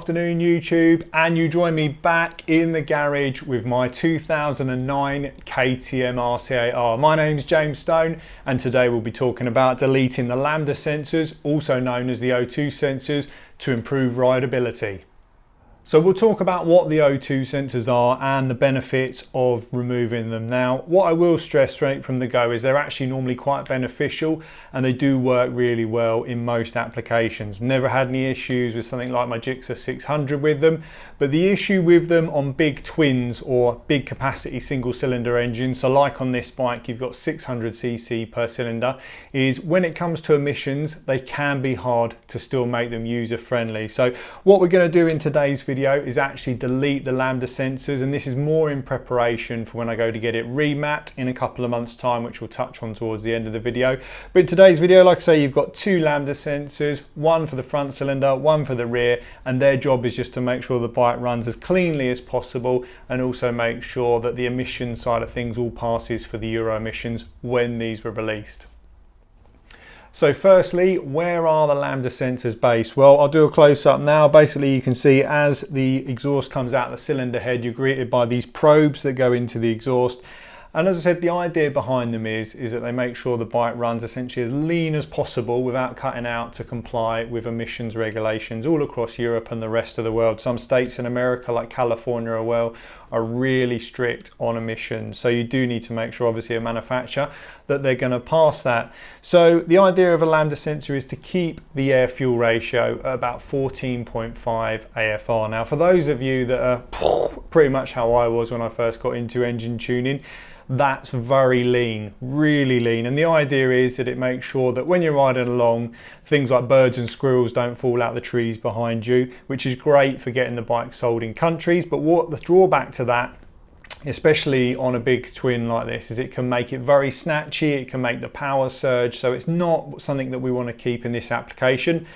afternoon YouTube, and you join me back in the garage with my 2009 KTM RC8R. My name's James Stone, and today we'll be talking about deleting the Lambda sensors, also known as the O2 sensors, to improve rideability. So we'll talk about what the O2 sensors are and the benefits of removing them. Now, what I will stress straight from the go is they're actually normally quite beneficial and they do work really well in most applications. Never had any issues with something like my Gixxer 600 with them, but the issue with them on big twins or big capacity single cylinder engines, so like on this bike you've got 600cc per cylinder, is when it comes to emissions they can be hard to still make them user friendly. So what we're going to do in today's video is actually delete the Lambda sensors, and this is more in preparation for when I go to get it remapped in a couple of months time, which we'll touch on towards the end of the video. But in today's video, like I say, you've got two Lambda sensors, one for the front cylinder, one for the rear, and their job is just to make sure the bike runs as cleanly as possible and also make sure that the emission side of things all passes for the Euro emissions when these were released. So firstly, where are the Lambda sensors based? Well, I'll do a close-up now. Basically, you can see as the exhaust comes out the cylinder head, you're greeted by these probes that go into the exhaust. And as I said, the idea behind them is that they make sure the bike runs essentially as lean as possible without cutting out to comply with emissions regulations all across Europe and the rest of the world. Some states in America, like California are really strict on emissions. So you do need to make sure, obviously, a manufacturer, that they're going to pass that. So the idea of a Lambda sensor is to keep the air fuel ratio at about 14.5 AFR. Now, for those of you that are pretty much how I was when I first got into engine tuning, that's very lean, really lean. And the idea is that it makes sure that when you're riding along, things like birds and squirrels don't fall out the trees behind you, which is great for getting the bike sold in countries. But what the drawback to that, especially on a big twin like this, is it can make it very snatchy, it can make the power surge, so it's not something that we want to keep in this application.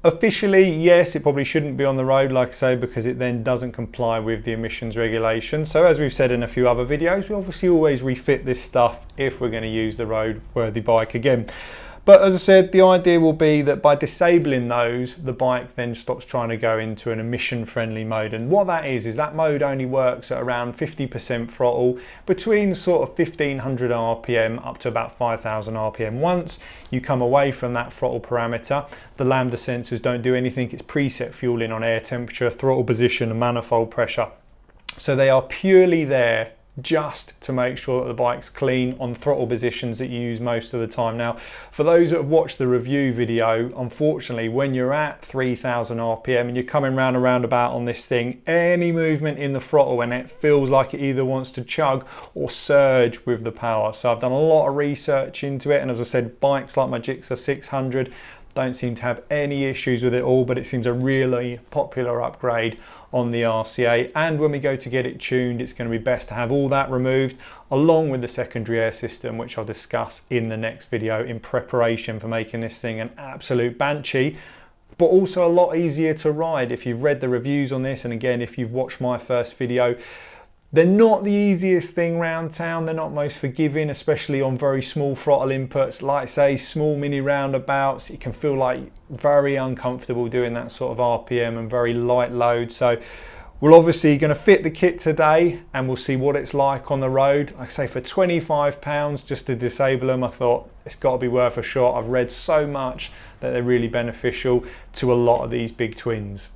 Officially, yes, it probably shouldn't be on the road, like I say, because it then doesn't comply with the emissions regulations. So as we've said in a few other videos, we obviously always refit this stuff if we're going to use the roadworthy bike again. But as I said, the idea will be that by disabling those, the bike then stops trying to go into an emission-friendly mode. And what that is that mode only works at around 50% throttle, between sort of 1500 RPM up to about 5000 RPM. Once you come away from that throttle parameter, the Lambda sensors don't do anything. It's preset fueling on air temperature, throttle position, and manifold pressure. So they are purely there just to make sure that the bike's clean on throttle positions that you use most of the time. Now, for those that have watched the review video, unfortunately, when you're at 3000 RPM and you're coming round and roundabout on this thing, any movement in the throttle and it feels like it either wants to chug or surge with the power. So I've done a lot of research into it, and as I said, bikes like my Gixxer 600 don't seem to have any issues with it all, but it seems a really popular upgrade on the RC8. And when we go to get it tuned, it's going to be best to have all that removed along with the secondary air system, which I'll discuss in the next video in preparation for making this thing an absolute banshee, but also a lot easier to ride. If you've read the reviews on this, and again, if you've watched my first video, they're not the easiest thing round town. They're not most forgiving, especially on very small throttle inputs, like say small mini roundabouts. It can feel like very uncomfortable doing that sort of RPM and very light load. So we're obviously going to fit the kit today and we'll see what it's like on the road. Like I say, for £25 just to disable them, I thought it's got to be worth a shot. I've read so much that they're really beneficial to a lot of these big twins.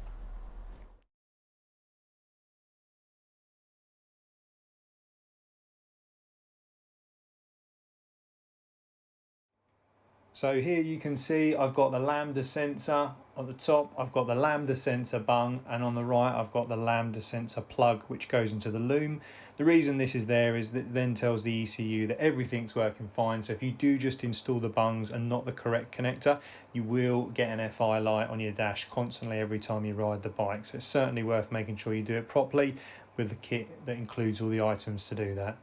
So here you can see I've got the Lambda sensor at the top, I've got the Lambda sensor bung, and on the right I've got the Lambda sensor plug which goes into the loom. The reason this is there is that it then tells the ECU that everything's working fine. So if you do just install the bungs and not the correct connector, you will get an FI light on your dash constantly every time you ride the bike. So it's certainly worth making sure you do it properly with the kit that includes all the items to do that.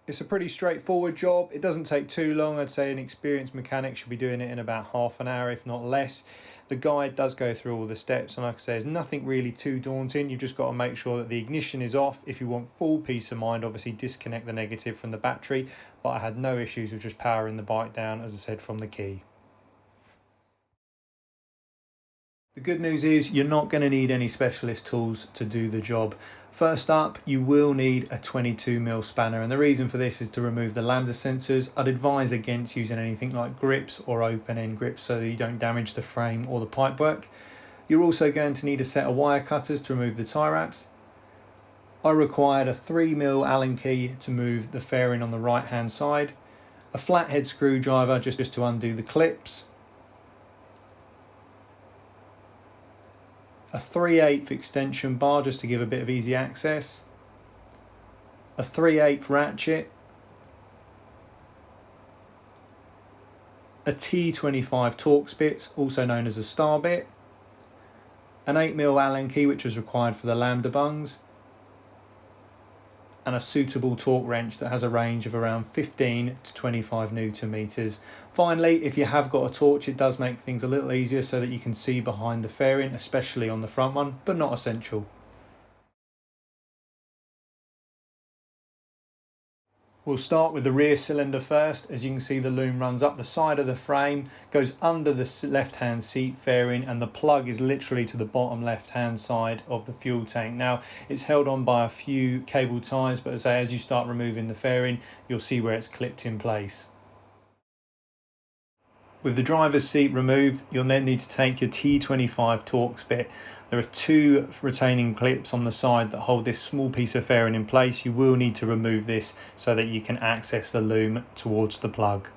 It's a pretty straightforward job. It doesn't take too long. I'd say an experienced mechanic should be doing it in about half an hour, if not less. The guide does go through all the steps, and like I say, there's nothing really too daunting. You've just got to make sure that the ignition is off. If you want full peace of mind, obviously disconnect the negative from the battery, but I had no issues with just powering the bike down, as I said, from the key. The good news is you're not going to need any specialist tools to do the job. First up, you will need a 22mm spanner, and the reason for this is to remove the Lambda sensors. I'd advise against using anything like grips or open end grips so that you don't damage the frame or the pipework. You're also going to need a set of wire cutters to remove the tie wraps. I required a 3mm Allen key to move the fairing on the right hand side, a flathead screwdriver just to undo the clips, a 3/8 extension bar just to give a bit of easy access, a 3/8 ratchet, a T25 Torx bit, also known as a star bit, an 8mm Allen key which was required for the Lambda bungs, and a suitable torque wrench that has a range of around 15 to 25 Newton meters. Finally, if you have got a torch, it does make things a little easier so that you can see behind the fairing, especially on the front one, but not essential. We'll start with the rear cylinder first. As you can see, the loom runs up the side of the frame, goes under the left-hand seat fairing, and the plug is literally to the bottom left-hand side of the fuel tank. Now, it's held on by a few cable ties, but as you start removing the fairing, you'll see where it's clipped in place. With the driver's seat removed, you'll then need to take your T25 Torx bit. There are two retaining clips on the side that hold this small piece of fairing in place. You will need to remove this so that you can access the loom towards the plug.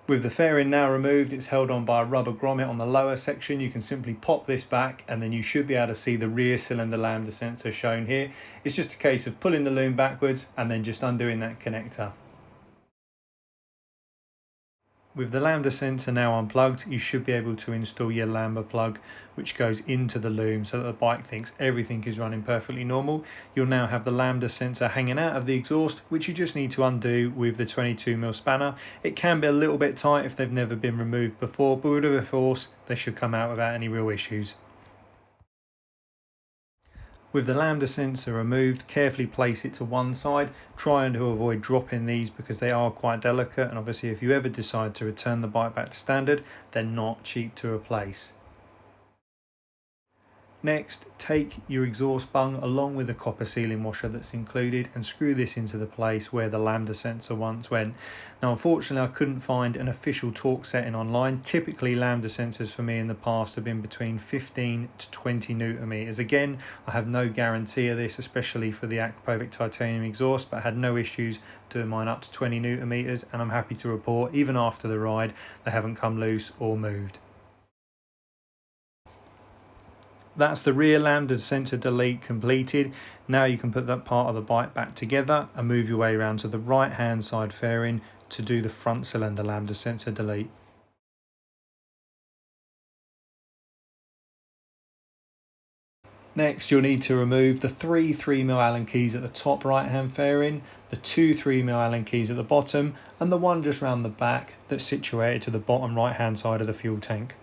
With the fairing now removed, it's held on by a rubber grommet on the lower section. You can simply pop this back and then you should be able to see the rear cylinder Lambda sensor shown here. It's just a case of pulling the loom backwards and then just undoing that connector. With the Lambda sensor now unplugged, you should be able to install your Lambda plug, which goes into the loom so that the bike thinks everything is running perfectly normal. You'll now have the Lambda sensor hanging out of the exhaust, which you just need to undo with the 22mm spanner. It can be a little bit tight if they've never been removed before, but with a force, they should come out without any real issues. With the Lambda sensor removed, carefully place it to one side, trying to avoid dropping these because they are quite delicate, and obviously if you ever decide to return the bike back to standard, they're not cheap to replace. Next, take your exhaust bung along with the copper sealing washer that's included and screw this into the place where the Lambda sensor once went. Now unfortunately I couldn't find an official torque setting online. Typically Lambda sensors for me in the past have been between 15 to 20 Newton meters. Again, I have no guarantee of this, especially for the Aquapovic titanium exhaust, but I had no issues doing mine up to 20 Newton meters, and I'm happy to report even after the ride they haven't come loose or moved. That's the rear Lambda sensor delete completed. Now you can put that part of the bike back together and move your way around to the right hand side fairing to do the front cylinder Lambda sensor delete. Next, you'll need to remove the three 3mm Allen keys at the top right hand fairing, the two 3mm Allen keys at the bottom, and the one just round the back that's situated to the bottom right hand side of the fuel tank.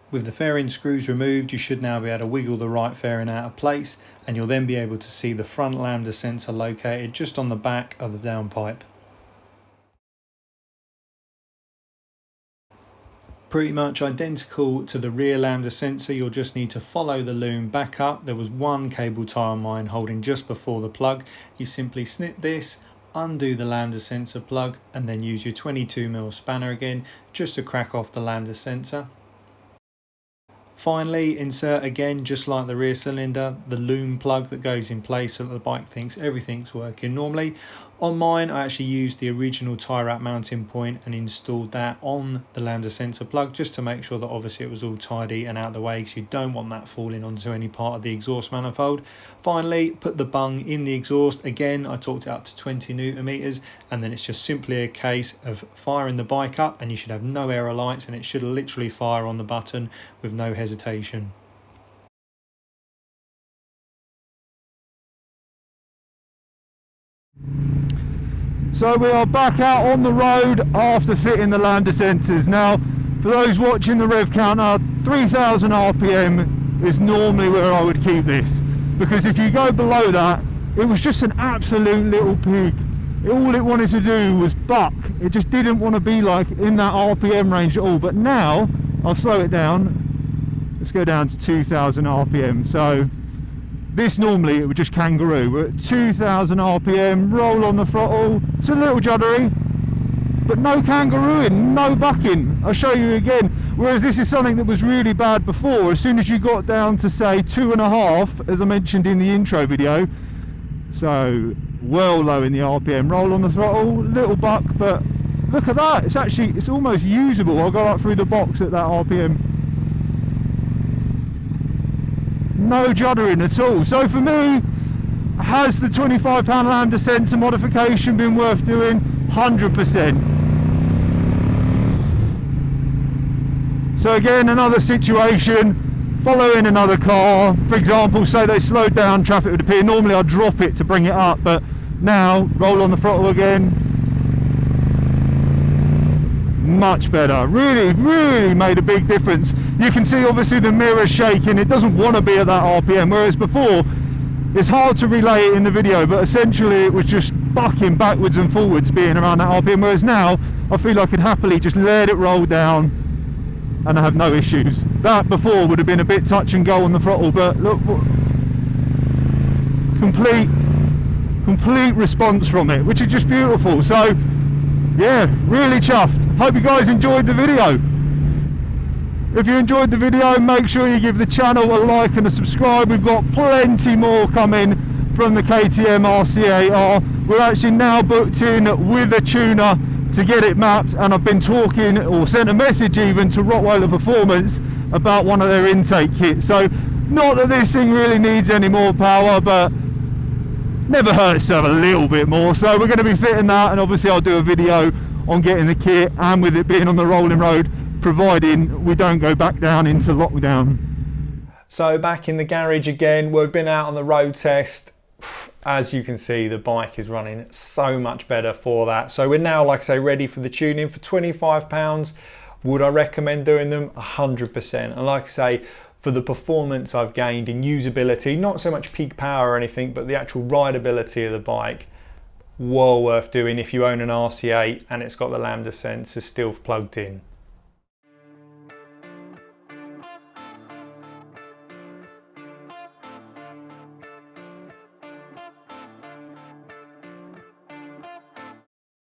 With the fairing screws removed, you should now be able to wiggle the right fairing out of place, and you'll then be able to see the front Lambda sensor located just on the back of the downpipe. Pretty much identical to the rear Lambda sensor, you'll just need to follow the loom back up. There was one cable tie on mine holding just before the plug. You simply snip this, undo the Lambda sensor plug, and then use your 22mm spanner again just to crack off the Lambda sensor. Finally, insert again, just like the rear cylinder, the loom plug that goes in place so that the bike thinks everything's working normally. On mine, I actually used the original tie wrap mounting point and installed that on the Lambda sensor plug just to make sure that obviously it was all tidy and out of the way, because you don't want that falling onto any part of the exhaust manifold. Finally, put the bung in the exhaust. Again, I torqued it up to 20 Newton meters, and then it's just simply a case of firing the bike up, and you should have no error lights, and it should literally fire on the button with no hesitation. So we are back out on the road after fitting the Lambda sensors. Now, for those watching the rev counter, 3000 RPM is normally where I would keep this, because if you go below that, it was just an absolute little pig all it wanted to do was buck. It just didn't want to be like in that RPM range at all. But now I'll slow it down. Let's go down to 2000 RPM. So this normally it would just kangaroo. We're at 2000 RPM, roll on the throttle. It's a little juddery, but no kangarooing, no bucking. I'll show you again. Whereas this is something that was really bad before. As soon as you got down to say 2.5, as I mentioned in the intro video, so well low in the RPM, roll on the throttle, little buck, but look at that. It's almost usable. I'll go up through the box at that RPM. No juddering at all. So for me, has the £25 Lambda sensor modification been worth doing? 100%. So again, another situation, following another car, for example, say they slowed down, traffic would appear. Normally I'd drop it to bring it up, but now roll on the throttle again. Much better. Really made a big difference. You can see obviously the mirror shaking. It doesn't want to be at that RPM, whereas before it's hard to relay it in the video, but essentially it was just bucking backwards and forwards being around that RPM, whereas now I feel I could happily just let it roll down and I have no issues. That before would have been a bit touch and go on the throttle, but look, complete response from it, which is just beautiful. So yeah, really chuffed. Hope you guys enjoyed the video. If you enjoyed the video, make sure you give the channel a like and a subscribe. We've got plenty more coming from the KTM RC8R. We're actually now booked in with a tuner to get it mapped, and I've been talking, or sent a message even, to Rottweiler Performance about one of their intake kits. So not that this thing really needs any more power, but never hurts to have a little bit more. So we're going to be fitting that, and obviously I'll do a video on getting the kit and with it being on the rolling road, providing we don't go back down into lockdown. So back in the garage again, we've been out on the road test. As you can see, the bike is running so much better for that. So we're now, like I say, ready for the tuning for £25. Would I recommend doing them? 100%. And like I say, for the performance I've gained in usability, not so much peak power or anything, but the actual rideability of the bike, well worth doing if you own an RC8 and it's got the Lambda sensor still plugged in.